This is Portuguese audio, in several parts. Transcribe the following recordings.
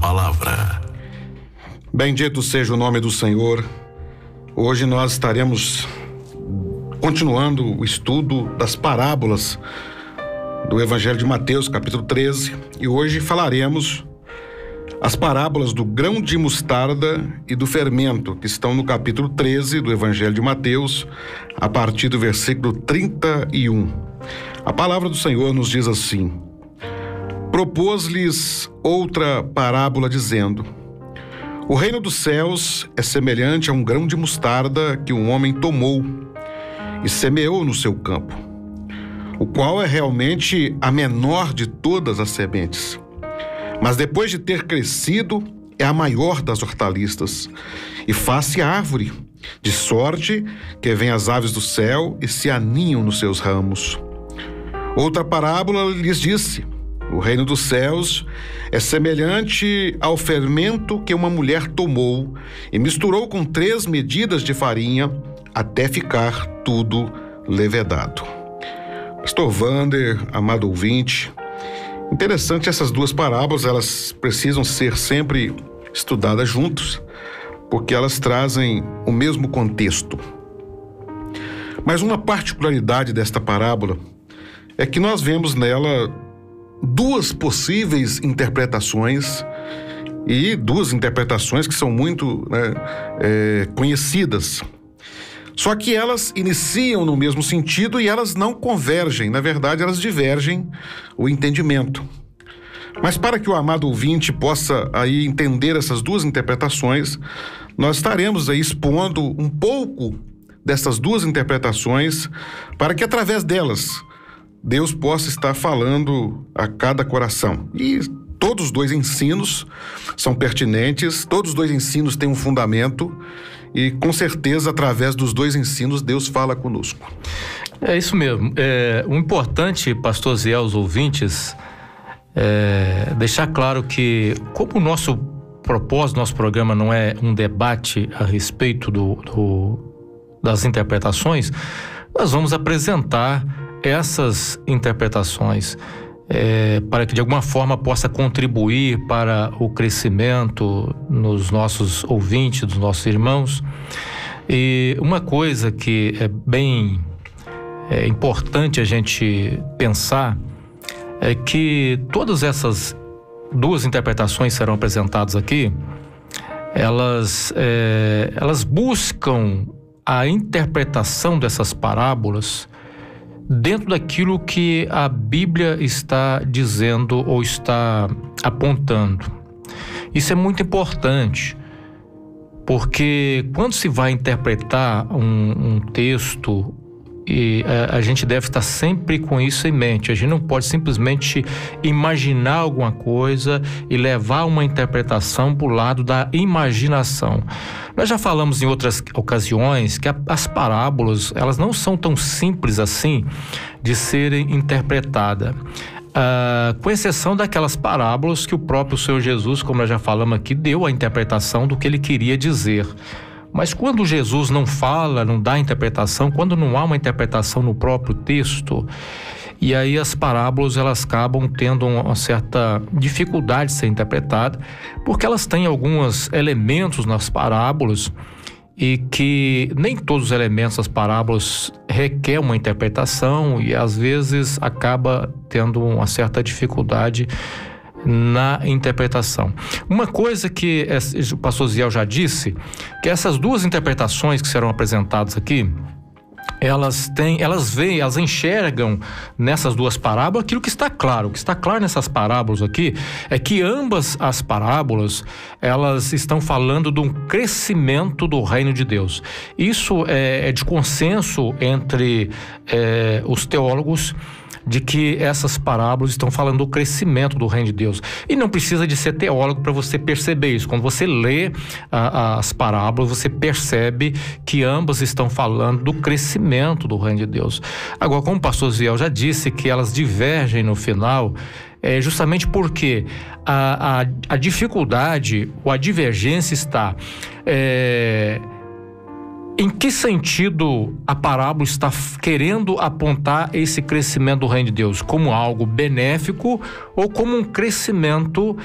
palavra. Bendito seja o nome do Senhor. Hoje nós estaremos continuando o estudo das parábolas do Evangelho de Mateus, capítulo 13, e hoje falaremos as parábolas do grão de mostarda e do fermento, que estão no capítulo 13 do Evangelho de Mateus, a partir do versículo 31. A palavra do Senhor nos diz assim: propôs-lhes outra parábola, dizendo: o reino dos céus é semelhante a um grão de mostarda que um homem tomou e semeou no seu campo, o qual é realmente a menor de todas as sementes. Mas depois de ter crescido, é a maior das hortaliças, e faz-se árvore, de sorte que vêm as aves do céu e se aninham nos seus ramos. Outra parábola lhes disse: o reino dos céus é semelhante ao fermento que uma mulher tomou e misturou com 3 medidas de farinha, até ficar tudo levedado. Pastor Wander, amado ouvinte, interessante, essas duas parábolas, elas precisam ser sempre estudadas juntos, porque elas trazem o mesmo contexto. Mas uma particularidade desta parábola é que nós vemos nela duas possíveis interpretações, e duas interpretações que são muito conhecidas. Só que elas iniciam no mesmo sentido e elas não convergem, na verdade elas divergem o entendimento. Mas para que o amado ouvinte possa aí entender essas duas interpretações, nós estaremos aí expondo um pouco dessas duas interpretações, para que através delas Deus possa estar falando a cada coração. E todos os dois ensinos são pertinentes, todos os dois ensinos têm um fundamento, e com certeza, através dos dois ensinos, Deus fala conosco. É isso mesmo. O importante, pastor Zé, aos ouvintes, deixar claro que, como o nosso propósito, nosso programa não é um debate a respeito das interpretações, nós vamos apresentar essas interpretações para que de alguma forma possa contribuir para o crescimento nos nossos ouvintes, dos nossos irmãos. E uma coisa que é bem importante a gente pensar é que todas essas duas interpretações que serão apresentadas aqui, elas buscam a interpretação dessas parábolas dentro daquilo que a Bíblia está dizendo ou está apontando. Isso é muito importante, porque quando se vai interpretar um texto, a gente deve estar sempre com isso em mente. A gente não pode simplesmente imaginar alguma coisa e levar uma interpretação para o lado da imaginação. Nós já falamos em outras ocasiões que as parábolas, elas não são tão simples assim de serem interpretadas. Com exceção daquelas parábolas que o próprio Senhor Jesus, como nós já falamos aqui, deu a interpretação do que ele queria dizer. Mas quando Jesus não fala, não dá interpretação, quando não há uma interpretação no próprio texto, e aí as parábolas elas acabam tendo uma certa dificuldade de ser interpretada, porque elas têm alguns elementos nas parábolas e que nem todos os elementos das parábolas requer uma interpretação, e às vezes acaba tendo uma certa dificuldade na interpretação. Uma coisa que o pastor Ziel já disse, que essas duas interpretações que serão apresentadas aqui, elas enxergam nessas duas parábolas aquilo que está claro. O que está claro nessas parábolas aqui é que ambas as parábolas, elas estão falando de um crescimento do reino de Deus. Isso é de consenso entre os teólogos, de que essas parábolas estão falando do crescimento do reino de Deus. E não precisa de ser teólogo para você perceber isso. Quando você lê as parábolas, você percebe que ambas estão falando do crescimento do reino de Deus. Agora, como o pastor Ziel já disse, que elas divergem no final, justamente porque a dificuldade ou a divergência está em que sentido a parábola está querendo apontar esse crescimento do reino de Deus? Como algo benéfico ou como um crescimento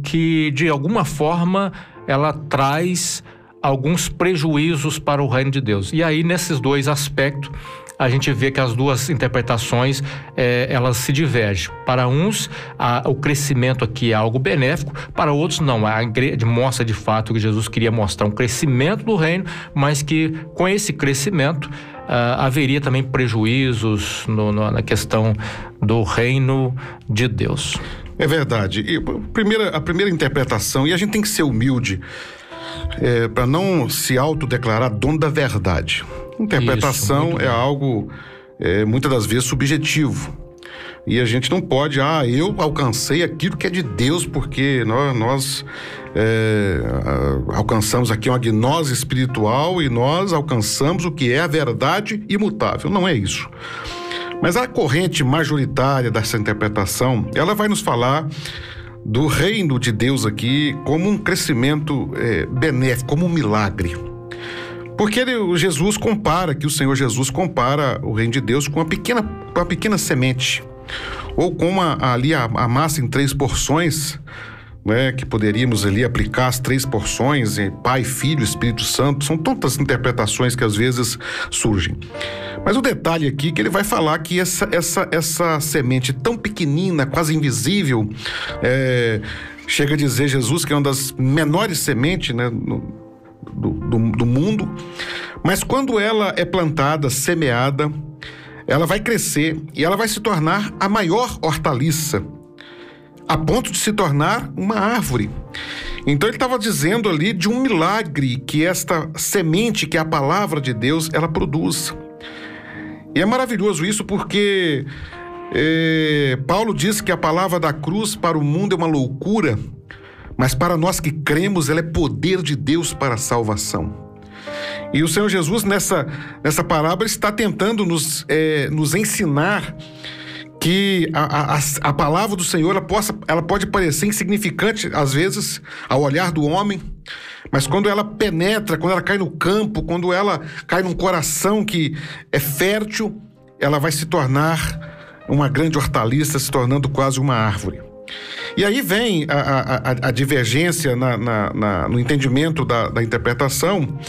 que de alguma forma ela traz alguns prejuízos para o reino de Deus. E aí, nesses dois aspectos, a gente vê que as duas interpretações, elas se divergem. Para uns, o crescimento aqui é algo benéfico, para outros não. A igreja mostra de fato que Jesus queria mostrar um crescimento do reino, mas que com esse crescimento haveria também prejuízos na questão do reino de Deus. É verdade. E a primeira interpretação, e a gente tem que ser humilde, para não se autodeclarar dono da verdade. Interpretação é algo, muitas das vezes, subjetivo. E a gente não pode, eu alcancei aquilo que é de Deus, porque nós alcançamos aqui uma gnose espiritual e nós alcançamos o que é a verdade imutável. Não é isso. Mas a corrente majoritária dessa interpretação, ela vai nos falar do reino de Deus aqui como um crescimento benéfico, como um milagre. Porque o Senhor Jesus compara o reino de Deus com uma pequena semente, ou com a massa em 3 porções, né, que poderíamos ali aplicar as 3 porções, Pai, Filho, Espírito Santo. São tantas interpretações que às vezes surgem. Mas o detalhe aqui é que ele vai falar que essa semente tão pequenina, quase invisível, chega a dizer Jesus que é uma das menores sementes, né, do mundo, mas quando ela é plantada, semeada, ela vai crescer e ela vai se tornar a maior hortaliça, a ponto de se tornar uma árvore. Então ele estava dizendo ali de um milagre que esta semente, que é a palavra de Deus, ela produz. E é maravilhoso isso porque Paulo diz que a palavra da cruz para o mundo é uma loucura, mas para nós que cremos, ela é poder de Deus para a salvação. E o Senhor Jesus, nessa parábola, está tentando nos ensinar que a palavra do Senhor, ela pode parecer insignificante, às vezes, ao olhar do homem, mas quando ela penetra, quando ela cai no campo, quando ela cai num coração que é fértil, ela vai se tornar uma grande hortaliça, se tornando quase uma árvore. E aí vem a divergência no entendimento da interpretação,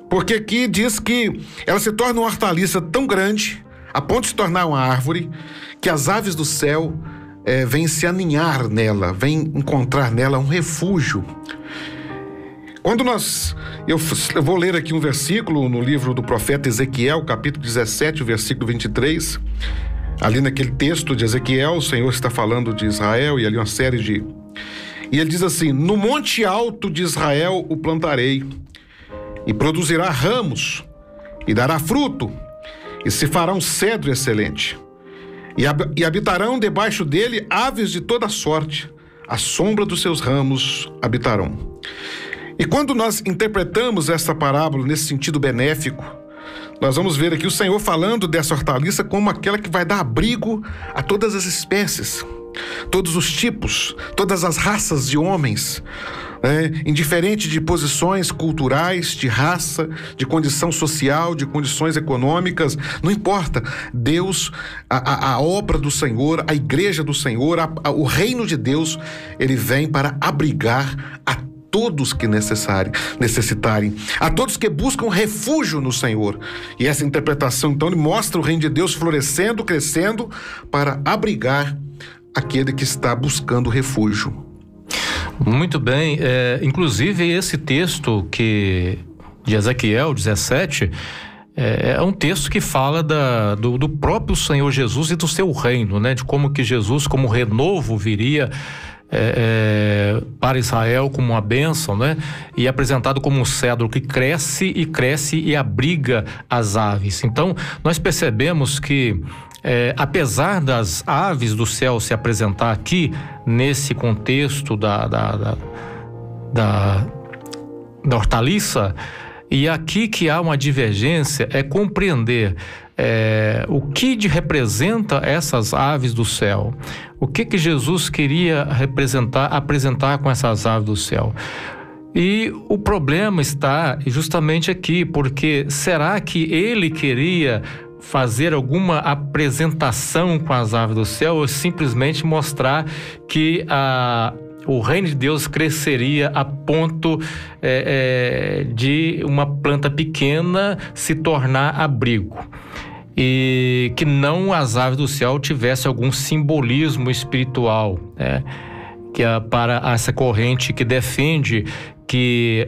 porque aqui diz que ela se torna uma hortaliça tão grande, a ponto de se tornar uma árvore, que as aves do céu vêm se aninhar nela, vêm encontrar nela um refúgio. Eu vou ler aqui um versículo no livro do profeta Ezequiel, capítulo 17, versículo 23. Ali naquele texto de Ezequiel, o Senhor está falando de Israel e ali uma série de... E ele diz assim: no monte alto de Israel o plantarei, e produzirá ramos, e dará fruto, e se fará um cedro excelente. E habitarão debaixo dele aves de toda sorte, à sombra dos seus ramos habitarão. E quando nós interpretamos essa parábola nesse sentido benéfico, nós vamos ver aqui o Senhor falando dessa hortaliça como aquela que vai dar abrigo a todas as espécies, todos os tipos, todas as raças de homens, indiferente de posições culturais, de raça, de condição social, de condições econômicas, não importa. Deus, a obra do Senhor, a igreja do Senhor, o reino de Deus, ele vem para abrigar a todos que necessitarem, a todos que buscam refúgio no Senhor. E essa interpretação, então, mostra o reino de Deus florescendo, crescendo, para abrigar aquele que está buscando refúgio. Muito bem. Inclusive, esse texto de Ezequiel 17 é um texto que fala do próprio Senhor Jesus e do seu reino, né? De como que Jesus, como renovo, viria para Israel como uma bênção, né? E apresentado como um cedro que cresce e abriga as aves. Então, nós percebemos que apesar das aves do céu se apresentar aqui nesse contexto da hortaliça, e aqui que há uma divergência é compreender o que representa essas aves do céu, o que Jesus queria apresentar com essas aves do céu. E o problema está justamente aqui, porque será que ele queria fazer alguma apresentação com as aves do céu, ou simplesmente mostrar que o reino de Deus cresceria a ponto de uma planta pequena se tornar abrigo. E que não as aves do céu tivessem algum simbolismo espiritual, né? Que para essa corrente que defende que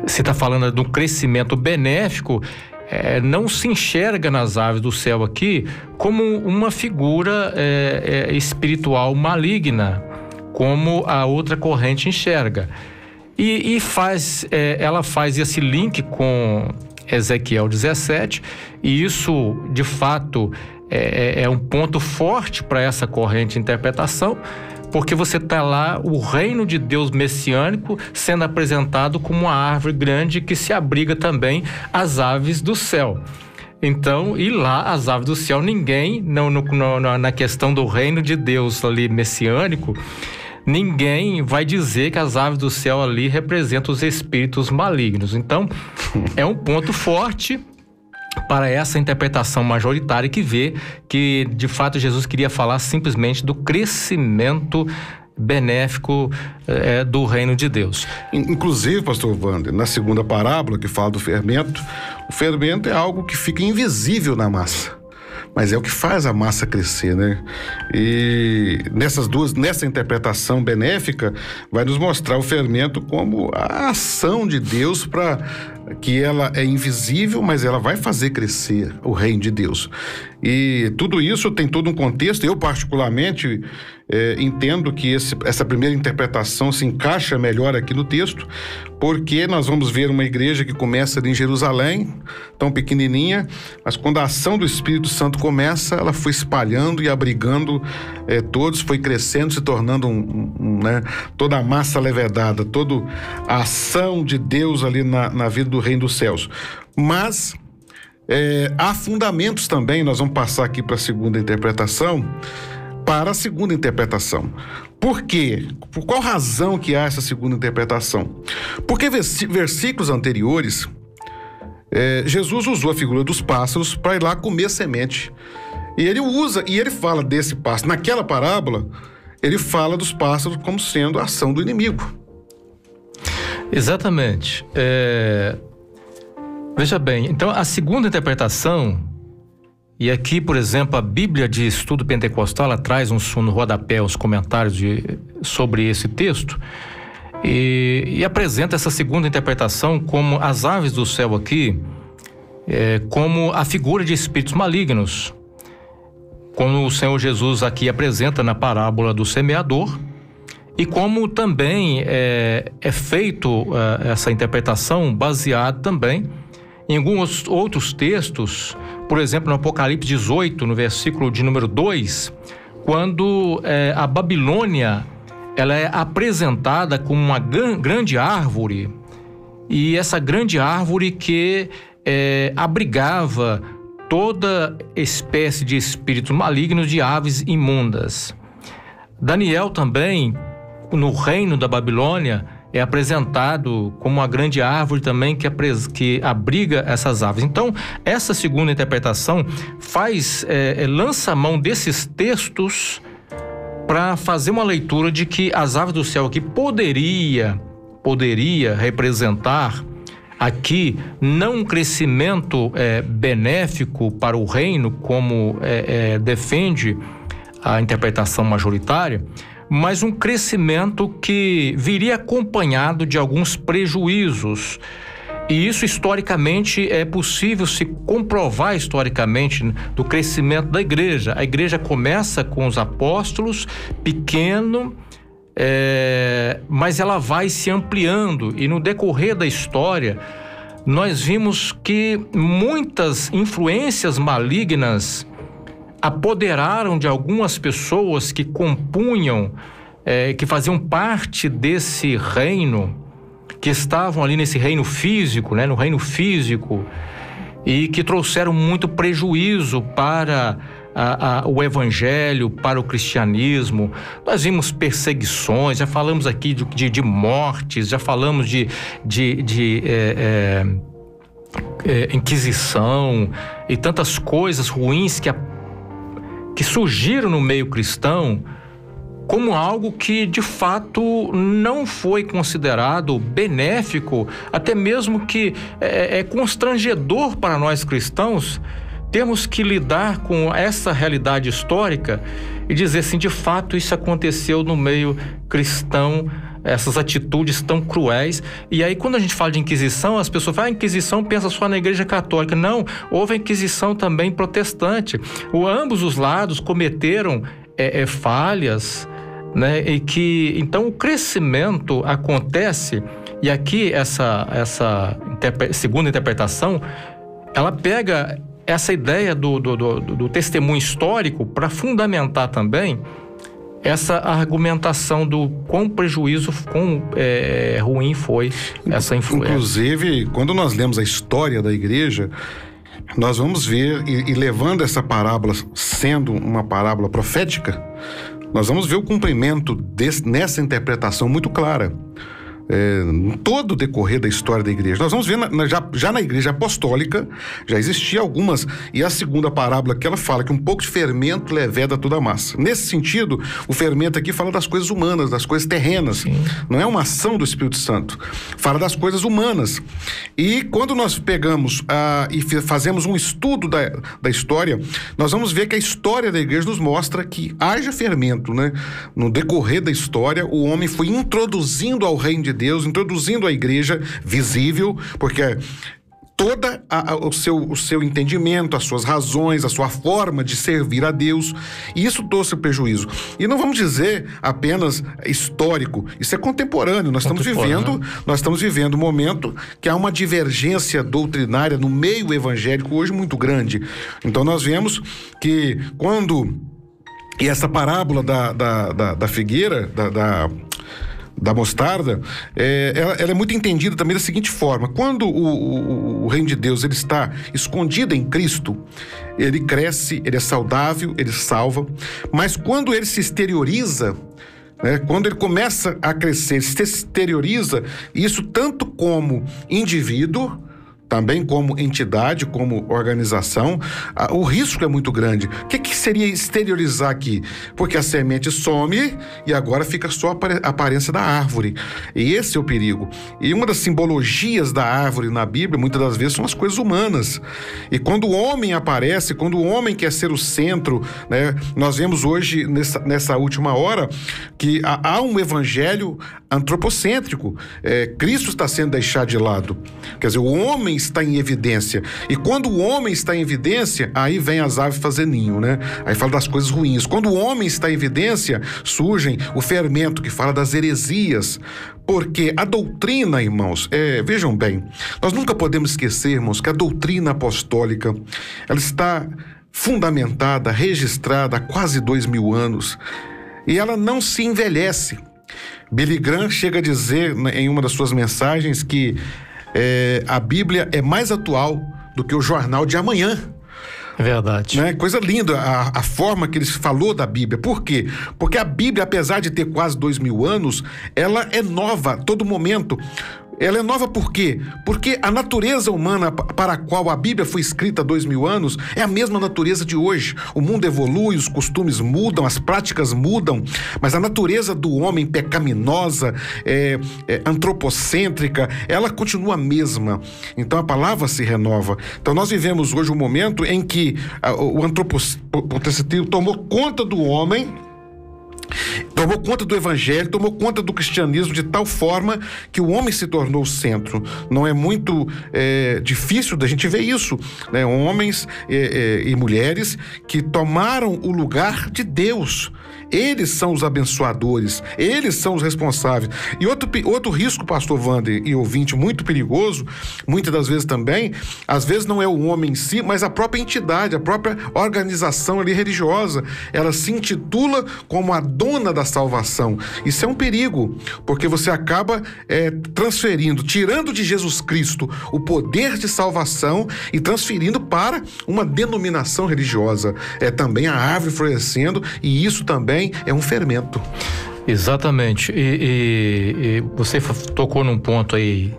se está falando de um crescimento benéfico, não se enxerga nas aves do céu aqui como uma figura espiritual maligna, como a outra corrente enxerga. E ela faz esse link com Ezequiel 17, e isso, de fato, é um ponto forte para essa corrente de interpretação, porque você está lá, o reino de Deus messiânico sendo apresentado como uma árvore grande que se abriga também as aves do céu. Então, e lá as aves do céu, ninguém, na questão do reino de Deus ali messiânico, ninguém vai dizer que as aves do céu ali representam os espíritos malignos. Então, é um ponto forte para essa interpretação majoritária que vê que, de fato, Jesus queria falar simplesmente do crescimento benéfico do reino de Deus. Inclusive, pastor Wander, na segunda parábola que fala do fermento, o fermento é algo que fica invisível na massa, mas é o que faz a massa crescer, né? E nessa interpretação benéfica, vai nos mostrar o fermento como a ação de Deus para que ela é invisível, mas ela vai fazer crescer o reino de Deus. E tudo isso tem todo um contexto. Eu, particularmente, entendo que essa primeira interpretação se encaixa melhor aqui no texto, porque nós vamos ver uma igreja que começa ali em Jerusalém, tão pequenininha, mas quando a ação do Espírito Santo começa, ela foi espalhando e abrigando todos, foi crescendo, se tornando toda a massa levedada, toda a ação de Deus ali na vida do reino dos céus. Mas há fundamentos também, nós vamos passar aqui para a segunda interpretação, Por quê? Por qual razão que há essa segunda interpretação? Porque versículos anteriores, Jesus usou a figura dos pássaros para ir lá comer semente. E ele fala desse pássaro. Naquela parábola, ele fala dos pássaros como sendo a ação do inimigo. Exatamente. Veja bem, então a segunda interpretação, e aqui, por exemplo, a Bíblia de Estudo Pentecostal, ela traz no rodapé os comentários sobre esse texto e apresenta essa segunda interpretação como as aves do céu aqui, como a figura de espíritos malignos, como o Senhor Jesus aqui apresenta na parábola do semeador, e como também é feito essa interpretação baseada também em alguns outros textos, por exemplo, no Apocalipse 18, no versículo de número 2, quando a Babilônia ela é apresentada como uma grande árvore, e essa grande árvore que abrigava toda espécie de espíritos malignos, de aves imundas. Daniel também, no reino da Babilônia, é apresentado como uma grande árvore também que abriga essas aves. Então, essa segunda interpretação lança a mão desses textos para fazer uma leitura de que as aves do céu aqui poderia representar aqui não um crescimento benéfico para o reino, como defende a interpretação majoritária, mas um crescimento que viria acompanhado de alguns prejuízos. E isso historicamente é possível se comprovar historicamente do crescimento da igreja. A igreja começa com os apóstolos, pequeno, mas ela vai se ampliando, e no decorrer da história nós vimos que muitas influências malignas apoderaram de algumas pessoas que compunham, que faziam parte desse reino, que estavam ali nesse reino físico, no reino físico, e que trouxeram muito prejuízo para o evangelho, para o cristianismo. Nós vimos perseguições, já falamos aqui de mortes, já falamos de inquisição e tantas coisas ruins que surgiram no meio cristão como algo que de fato não foi considerado benéfico, até mesmo que é constrangedor para nós cristãos. Temos que lidar com essa realidade histórica e dizer assim, de fato isso aconteceu no meio cristão, essas atitudes tão cruéis. E aí quando a gente fala de Inquisição, as pessoas falam, a Inquisição pensa só na Igreja Católica. Não, houve a Inquisição também protestante. Ambos os lados cometeram falhas, né? E que então o crescimento acontece, e aqui essa segunda interpretação, ela pega essa ideia do testemunho histórico para fundamentar também essa argumentação do quão prejuízo, quão ruim foi essa influência. Inclusive, quando nós lemos a história da igreja, nós vamos ver, e levando essa parábola sendo uma parábola profética, nós vamos ver o cumprimento nessa interpretação muito clara. Em todo o decorrer da história da igreja. Nós vamos ver já na igreja apostólica já existia algumas, e a segunda parábola que ela fala que um pouco de fermento leveda toda a massa. Nesse sentido, o fermento aqui fala das coisas humanas, das coisas terrenas. Sim. Não é uma ação do Espírito Santo, fala das coisas humanas. E quando nós pegamos e fazemos um estudo da história, nós vamos ver que a história da igreja nos mostra que haja fermento, né? No decorrer da história, o homem foi introduzindo ao reino de Deus, introduzindo a igreja visível, porque toda o seu entendimento, as suas razões, a sua forma de servir a Deus, e isso trouxe prejuízo. E não vamos dizer apenas histórico, isso é contemporâneo. Nós estamos vivendo um momento que há uma divergência doutrinária no meio evangélico hoje muito grande. Então nós vemos que e essa parábola da figueira, da mostarda, ela é muito entendida também da seguinte forma: quando o reino de Deus ele está escondido em Cristo, ele cresce, ele é saudável, ele salva, mas quando ele se exterioriza, quando ele começa a crescer, se exterioriza, isso tanto como indivíduo, também como entidade, como organização, o risco é muito grande. O que seria exteriorizar aqui? Porque a semente some e agora fica só a aparência da árvore. E esse é o perigo. E uma das simbologias da árvore na Bíblia, muitas das vezes, são as coisas humanas. E quando o homem aparece, quando o homem quer ser o centro, né, nós vemos hoje, nessa última hora, que há um evangelho antropocêntrico. Cristo está sendo deixado de lado. Quer dizer, o homem está em evidência. E quando o homem está em evidência, aí vem as aves fazer ninho, né? Aí fala das coisas ruins. Quando o homem está em evidência, surgem o fermento que fala das heresias. Porque a doutrina, irmãos, vejam bem, nós nunca podemos esquecer, irmãos, que a doutrina apostólica, ela está fundamentada, registrada há quase 2000 anos, e ela não se envelhece. Billy Graham chega a dizer em uma das suas mensagens que a Bíblia é mais atual do que o jornal de amanhã. É verdade. Né? Coisa linda a forma que ele falou da Bíblia. Por quê? Porque a Bíblia, apesar de ter quase 2000 anos, ela é nova a todo momento. Ela é nova por quê? Porque a natureza humana para a qual a Bíblia foi escrita há 2000 anos é a mesma natureza de hoje. O mundo evolui, os costumes mudam, as práticas mudam, mas a natureza do homem pecaminosa, antropocêntrica, ela continua a mesma. Então a palavra se renova. Então nós vivemos hoje um momento em que o antropocentrismo tomou conta do homem, tomou conta do evangelho, tomou conta do cristianismo de tal forma que o homem se tornou o centro. Não é muito difícil da gente ver isso, né? Homens e mulheres que tomaram o lugar de Deus. Eles são os abençoadores, eles são os responsáveis. E outro risco, pastor Wander e ouvinte, muito perigoso, muitas das vezes também, às vezes não é o homem em si, mas a própria entidade, a própria organização ali religiosa, ela se intitula como a dona da salvação. Isso é um perigo, porque você acaba transferindo, tirando de Jesus Cristo o poder de salvação e transferindo para uma denominação religiosa. É também a árvore florescendo, e isso também é um fermento. Exatamente. E você tocou num ponto aí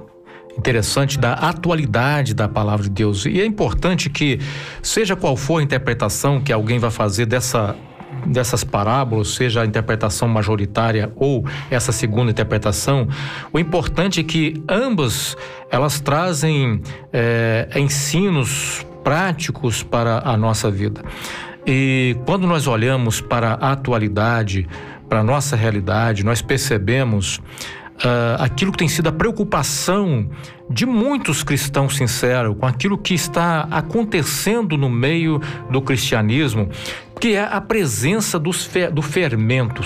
interessante da atualidade da palavra de Deus. E é importante que, seja qual for a interpretação que alguém vai fazer dessa dessas parábolas, seja a interpretação majoritária ou essa segunda interpretação, o importante é que ambas elas trazem ensinos práticos para a nossa vida. E quando nós olhamos para a atualidade, para a nossa realidade, nós percebemos aquilo que tem sido a preocupação de muitos cristãos sinceros com aquilo que está acontecendo no meio do cristianismo, que é a presença do fermento.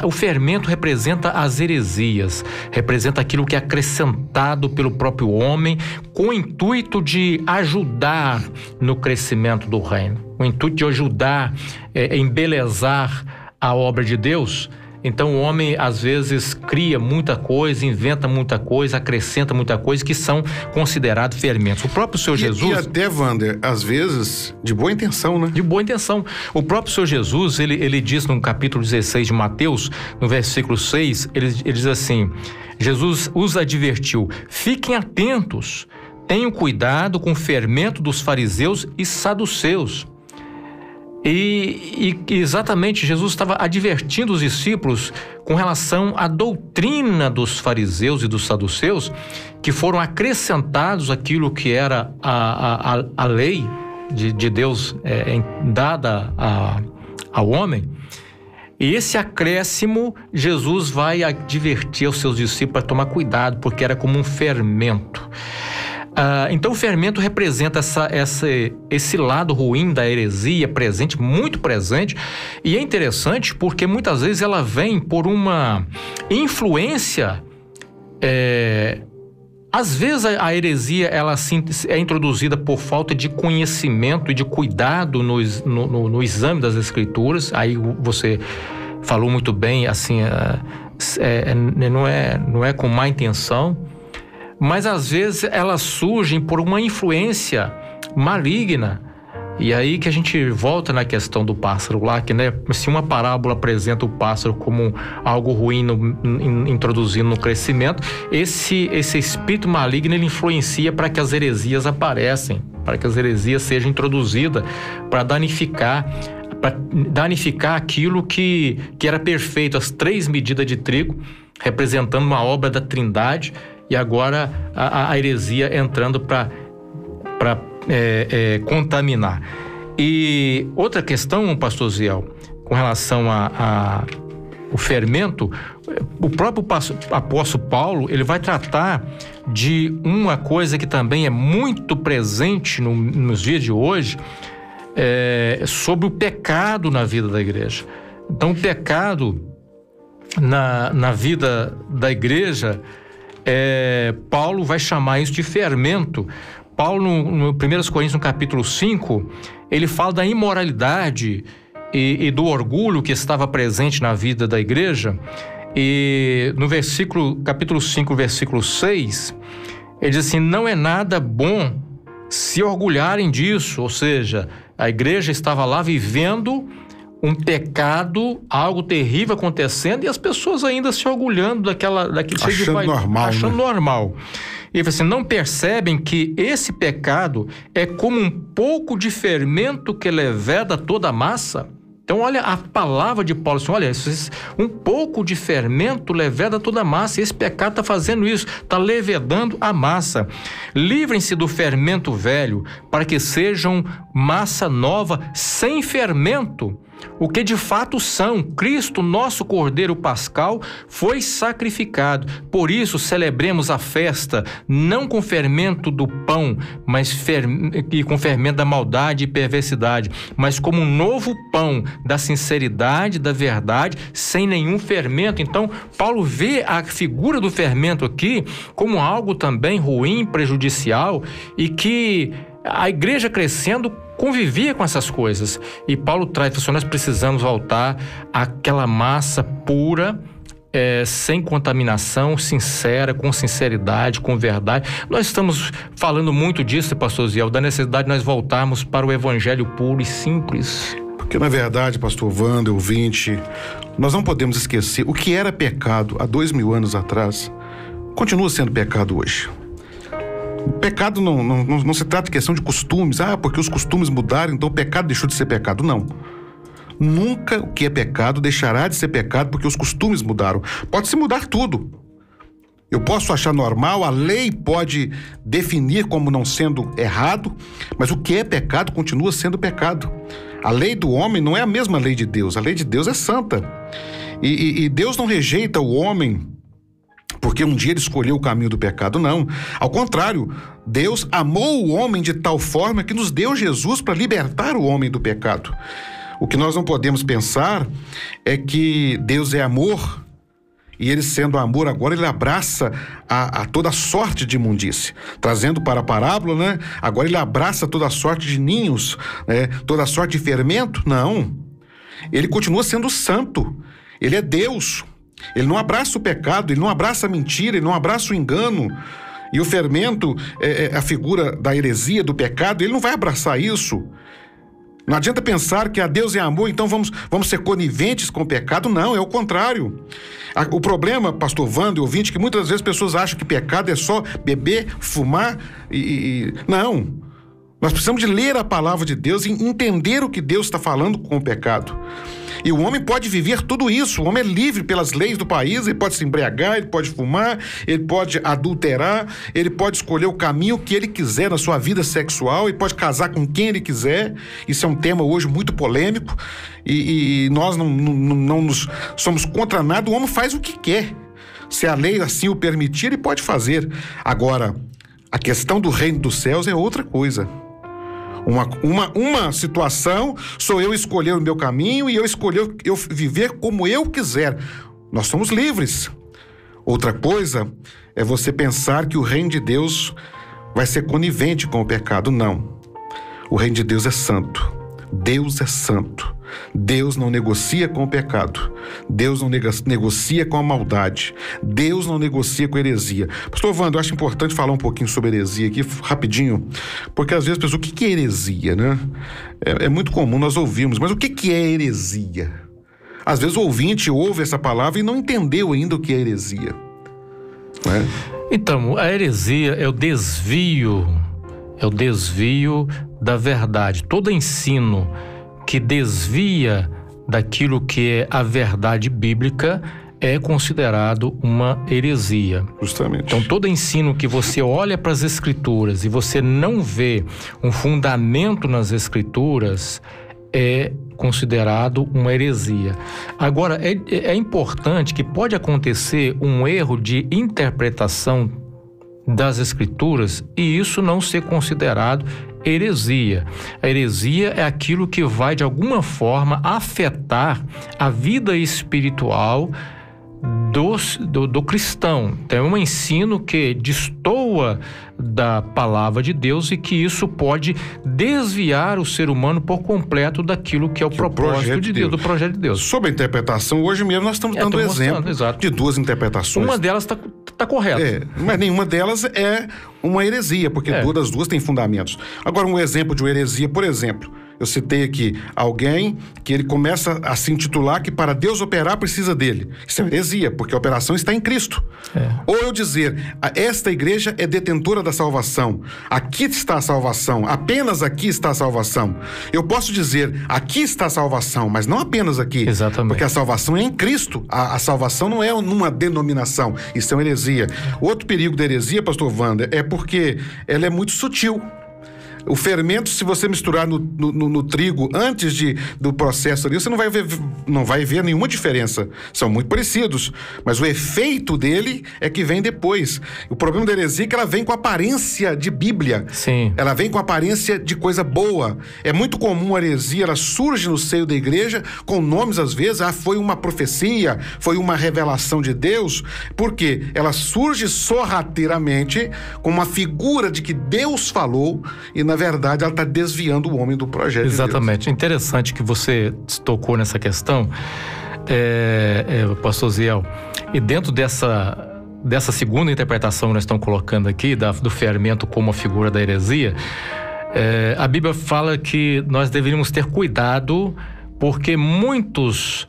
O fermento representa as heresias, representa aquilo que é acrescentado pelo próprio homem com o intuito de ajudar no crescimento do reino, o intuito de ajudar, embelezar a obra de Deus. Então o homem às vezes cria muita coisa, inventa muita coisa, acrescenta muita coisa que são considerados fermentos. O próprio Senhor Jesus... E até, Wander, às vezes de boa intenção, né? De boa intenção. O próprio Senhor Jesus, ele diz no capítulo 16 de Mateus, no versículo 6, ele diz assim, Jesus os advertiu: fiquem atentos, tenham cuidado com o fermento dos fariseus e saduceus. E exatamente Jesus estava advertindo os discípulos com relação à doutrina dos fariseus e dos saduceus, que foram acrescentados aquilo que era a lei de Deus dada ao homem. E esse acréscimo, Jesus vai advertir aos seus discípulos para tomar cuidado, porque era como um fermento. Então o fermento representa esse lado ruim da heresia presente, muito presente, e é interessante porque muitas vezes ela vem por uma influência. Às vezes a heresia ela é introduzida por falta de conhecimento e de cuidado no exame das Escrituras. Aí você falou muito bem, assim, não é com má intenção. Mas às vezes elas surgem por uma influência maligna. E aí que a gente volta na questão do pássaro lá, que, né, se uma parábola apresenta o pássaro como algo ruim introduzindo no crescimento, esse espírito maligno ele influencia para que as heresias aparecem, para que as heresias sejam introduzidas para danificar aquilo que era perfeito, as 3 medidas de trigo, representando uma obra da Trindade. E agora a heresia entrando para contaminar. E outra questão, pastor Ziel, com relação ao fermento, o próprio apóstolo Paulo, ele vai tratar de uma coisa que também é muito presente nos dias de hoje, sobre o pecado na vida da igreja. Então, o pecado na vida da igreja... Paulo vai chamar isso de fermento. Paulo, no 1 Coríntios, no capítulo 5, ele fala da imoralidade e do orgulho que estava presente na vida da igreja. E no capítulo 5, versículo 6, ele diz assim: não é nada bom se orgulharem disso. Ou seja, a igreja estava lá vivendo um pecado, algo terrível acontecendo, e as pessoas ainda se orgulhando daquilo achando normal, achando normal. E ele fala assim: não percebem que esse pecado é como um pouco de fermento que leveda toda a massa? Então olha a palavra de Paulo, assim, olha, um pouco de fermento leveda toda a massa, e esse pecado está fazendo isso, está levedando a massa. Livrem-se do fermento velho, para que sejam massa nova, sem fermento, o que de fato são. Cristo, nosso Cordeiro Pascal, foi sacrificado. Por isso celebremos a festa, não com fermento do pão, mas com fermento da maldade e perversidade, mas como um novo pão da sinceridade, da verdade, sem nenhum fermento. Então, Paulo vê a figura do fermento aqui como algo também ruim, prejudicial, e que a igreja crescendo convivia com essas coisas. E Paulo traz, nós precisamos voltar àquela massa pura, sem contaminação, sincera, com sinceridade, com verdade. Nós estamos falando muito disso, pastor Ziel, da necessidade de nós voltarmos para o evangelho puro e simples. Porque, na verdade, pastor Wander, ouvinte, nós não podemos esquecer o que era pecado há 2000 anos atrás, continua sendo pecado hoje. O pecado não se trata de questão de costumes, porque os costumes mudaram, então o pecado deixou de ser pecado. Não. Nunca o que é pecado deixará de ser pecado porque os costumes mudaram. Pode-se mudar tudo. Eu posso achar normal, a lei pode definir como não sendo errado, mas o que é pecado continua sendo pecado. A lei do homem não é a mesma lei de Deus. A lei de Deus é santa. E Deus não rejeita o homem porque um dia ele escolheu o caminho do pecado, não. Ao contrário, Deus amou o homem de tal forma que nos deu Jesus para libertar o homem do pecado. O que nós não podemos pensar é que Deus é amor e ele, sendo amor, agora ele abraça a toda sorte de imundície. Trazendo para a parábola, né? Agora ele abraça toda sorte de ninhos, né? Toda sorte de fermento. não. Ele continua sendo santo. Ele é Deus. Ele não abraça o pecado, ele não abraça a mentira, ele não abraça o engano. E o fermento é a figura da heresia, do pecado. Ele não vai abraçar isso. Não adianta pensar que a Deus é amor, então vamos ser coniventes com o pecado. Não, é o contrário. O problema, pastor Wander, ouvinte, que muitas vezes pessoas acham que pecado é só beber, fumar Não. Nós precisamos de ler a palavra de Deus e entender o que Deus está falando com o pecado. E o homem pode viver tudo isso. O homem é livre pelas leis do país. Ele pode se embriagar, ele pode fumar, ele pode adulterar, ele pode escolher o caminho que ele quiser na sua vida sexual, ele pode casar com quem ele quiser. Isso é um tema hoje muito polêmico e nós não nos somos contra nada. O homem faz o que quer. Se a lei assim o permitir, ele pode fazer. Agora, a questão do reino dos céus é outra coisa. Uma situação, sou eu escolher o meu caminho e eu viver como eu quiser. Nós somos livres. Outra coisa é você pensar que o reino de Deus vai ser conivente com o pecado. Não. O reino de Deus é santo. Deus é santo. Deus não negocia com o pecado. Deus não negocia com a maldade. Deus não negocia com a heresia. Pastor Wander, eu acho importante falar um pouquinho sobre heresia aqui, rapidinho, porque às vezes as pessoas, o que é heresia, né? É muito comum nós ouvirmos, mas o que é heresia? Às vezes o ouvinte ouve essa palavra e não entendeu ainda o que é heresia, né? Então, a heresia é o desvio da verdade. Todo ensino que desvia daquilo que é a verdade bíblica é considerado uma heresia. Justamente. Então, todo ensino que você olha para as Escrituras e você não vê um fundamento nas Escrituras é considerado uma heresia. Agora, é importante que pode acontecer um erro de interpretação das Escrituras e isso não ser considerado heresia. A heresia é aquilo que vai de alguma forma afetar a vida espiritual do cristão. Então, é um ensino que destoa da palavra de Deus e que isso pode desviar o ser humano por completo daquilo que é o propósito de Deus, do projeto de Deus. Sobre a interpretação, hoje mesmo nós estamos dando exemplo de duas interpretações. Uma delas está correta. Mas nenhuma delas é uma heresia, porque todas as duas têm fundamentos. Agora, um exemplo de uma heresia, por exemplo, eu citei aqui alguém que ele começa a se intitular que para Deus operar precisa dele. Isso é heresia, porque a operação está em Cristo. Ou eu dizer, esta igreja é detentora da salvação. Aqui está a salvação, apenas aqui está a salvação. Eu posso dizer, aqui está a salvação, mas não apenas aqui. Exatamente. Porque a salvação é em Cristo. A salvação não é numa denominação. Isso é uma heresia. Outro perigo da heresia, pastor Wander, é porque ela é muito sutil. O fermento, se você misturar no trigo antes do processo ali, você não vai ver nenhuma diferença. São muito parecidos, mas o efeito dele é que vem depois. O problema da heresia é que ela vem com aparência de Bíblia. Sim. Ela vem com aparência de coisa boa. É muito comum a heresia, ela surge no seio da igreja com nomes às vezes, foi uma profecia, foi uma revelação de Deus. Por quê? Ela surge sorrateiramente com uma figura de que Deus falou e na verdade ela está desviando o homem do projeto. Exatamente. De Deus. Interessante que você tocou nessa questão, pastor Ziel, e dentro dessa segunda interpretação que nós estamos colocando aqui, do fermento como a figura da heresia, a Bíblia fala que nós deveríamos ter cuidado porque muitos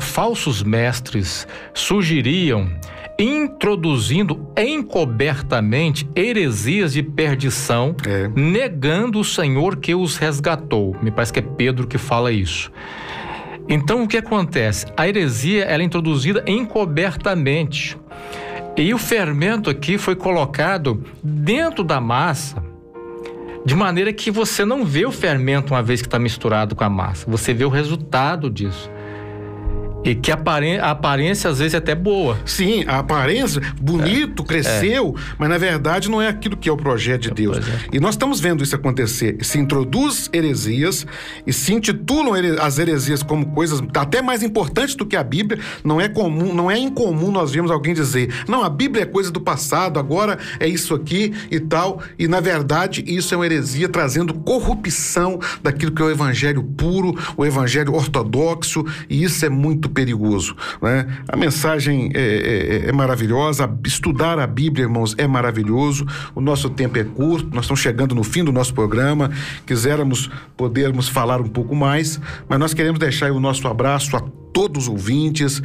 falsos mestres surgiriam introduzindo encobertamente heresias de perdição, negando o Senhor que os resgatou. Me parece que é Pedro que fala isso. Então, o que acontece? A heresia, ela é introduzida encobertamente. E o fermento aqui foi colocado dentro da massa, de maneira que você não vê o fermento uma vez que está misturado com a massa. Você vê o resultado disso. E que a aparência às vezes é até boa. Sim, a aparência, bonito, cresceu, mas na verdade não é aquilo que é o projeto de Deus. E nós estamos vendo isso acontecer. Se introduz heresias e se intitulam as heresias como coisas até mais importantes do que a Bíblia. Não é comum, não é incomum nós vemos alguém dizer, não, a Bíblia é coisa do passado, agora é isso aqui e tal. E na verdade isso é uma heresia trazendo corrupção daquilo que é o evangelho puro, o evangelho ortodoxo, e isso é muito perigoso, né? A mensagem é maravilhosa, estudar a Bíblia, irmãos, é maravilhoso. O nosso tempo é curto, nós estamos chegando no fim do nosso programa, podermos falar um pouco mais, mas nós queremos deixar aí o nosso abraço a todos os ouvintes,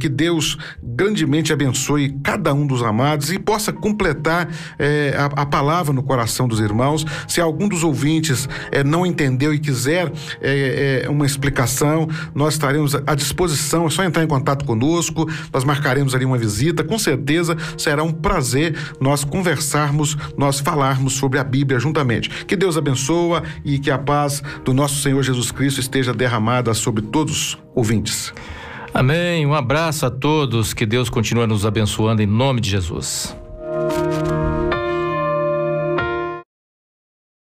que Deus grandemente abençoe cada um dos amados e possa completar a palavra no coração dos irmãos. Se algum dos ouvintes não entendeu e quiser uma explicação, nós estaremos à disposição, é só entrar em contato conosco, nós marcaremos ali uma visita, com certeza será um prazer nós conversarmos, nós falarmos sobre a Bíblia juntamente. Que Deus abençoe e que a paz do nosso Senhor Jesus Cristo esteja derramada sobre todos os ouvintes. Amém. Um abraço a todos. Que Deus continue nos abençoando em nome de Jesus.